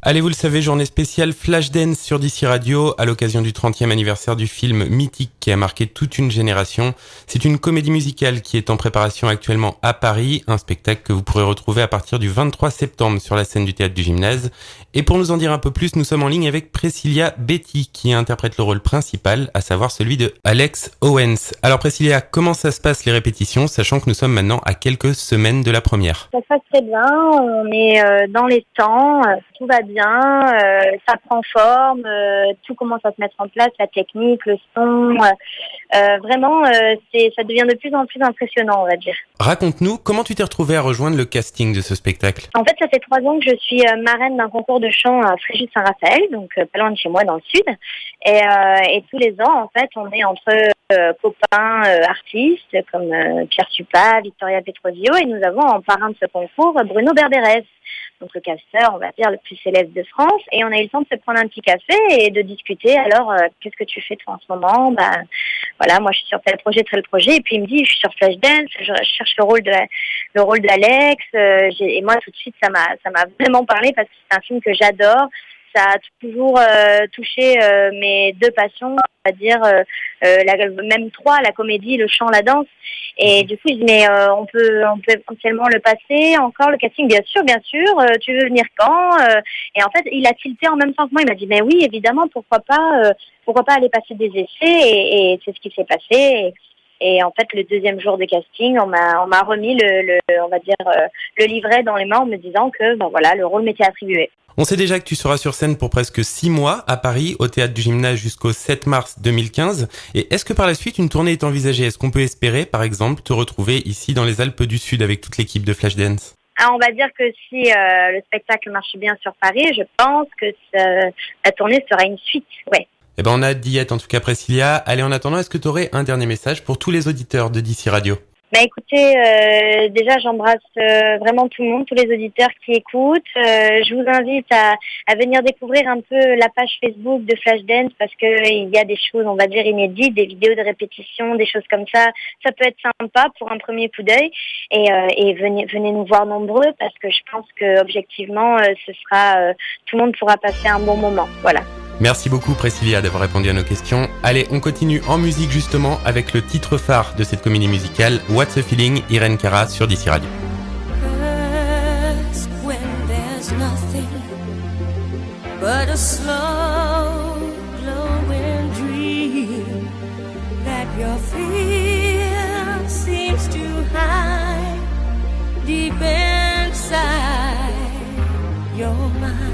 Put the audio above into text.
Allez, vous le savez, journée spéciale Flashdance sur DC Radio à l'occasion du 30e anniversaire du film mythique qui a marqué toute une génération. C'est une comédie musicale qui est en préparation actuellement à Paris, un spectacle que vous pourrez retrouver à partir du 23 septembre sur la scène du théâtre du Gymnase. Et pour nous en dire un peu plus, nous sommes en ligne avec Priscilla Betty qui interprète le rôle principal, à savoir celui de Alex Owens. Alors Priscilla, comment ça se passe les répétitions, sachant que nous sommes maintenant à quelques semaines de la première? Ça se passe très bien, on est dans les temps, tout va bien, ça prend forme, tout commence à se mettre en place, la technique, le son, vraiment ça devient de plus en plus impressionnant, on va dire. Raconte-nous, comment tu t'es retrouvée à rejoindre le casting de ce spectacle? En fait, ça fait 3 ans que je suis marraine d'un concours de chant à Fréjus-Saint-Raphaël, donc pas loin de chez moi dans le sud, et tous les ans, en fait, on est entre copains artistes comme Pierre Suppa, Victoria Petrosio, et nous avons en parrain de ce concours Bruno Berderès, donc le casteur, on va dire, le plus célèbre de France, et on a eu le temps de se prendre un petit café et de discuter. Alors, qu'est-ce que tu fais toi en ce moment? Voilà, moi je suis sur tel projet, et puis il me dit, je suis sur Flashdance, je cherche le rôle d'Alex, et moi tout de suite ça m'a vraiment parlé parce que c'est un film que j'adore. Ça a toujours touché mes 2 passions, on va dire même 3, la comédie, le chant, la danse. Et du coup, je dis mais on peut potentiellement le passer encore le casting, bien sûr. Tu veux venir quand? Et en fait, il a tilté en même temps que moi. Il m'a dit mais oui, évidemment, pourquoi pas aller passer des essais et c'est ce qui s'est passé. Et en fait, le 2e jour de casting, on m'a remis le livret dans les mains en me disant que voilà, le rôle m'était attribué. On sait déjà que tu seras sur scène pour presque 6 mois à Paris, au Théâtre du Gymnase jusqu'au 7 mars 2015. Et est-ce que par la suite, une tournée est envisagée? Est-ce qu'on peut espérer, par exemple, te retrouver ici dans les Alpes du Sud avec toute l'équipe de Flashdance? On va dire que si le spectacle marche bien sur Paris, je pense que la tournée sera une suite, ouais. Eh ben, on a hâte d'y être, en tout cas, Priscilla. Allez, en attendant, est-ce que tu aurais un dernier message pour tous les auditeurs de DC Radio? Écoutez, déjà j'embrasse vraiment tout le monde, tous les auditeurs qui écoutent. Je vous invite à venir découvrir un peu la page Facebook de Flashdance parce que il y a des choses, on va dire, inédites, des vidéos de répétition, des choses comme ça. Ça peut être sympa pour un premier coup d'œil et venez nous voir nombreux parce que je pense que objectivement, tout le monde pourra passer un bon moment. Voilà. Merci beaucoup Priscilla d'avoir répondu à nos questions. Allez, on continue en musique justement avec le titre phare de cette comédie musicale, What's a Feeling, Irene Cara sur DC Radio. When there's nothing but a slow glowing dream that your fear seems to hide deep inside your mind.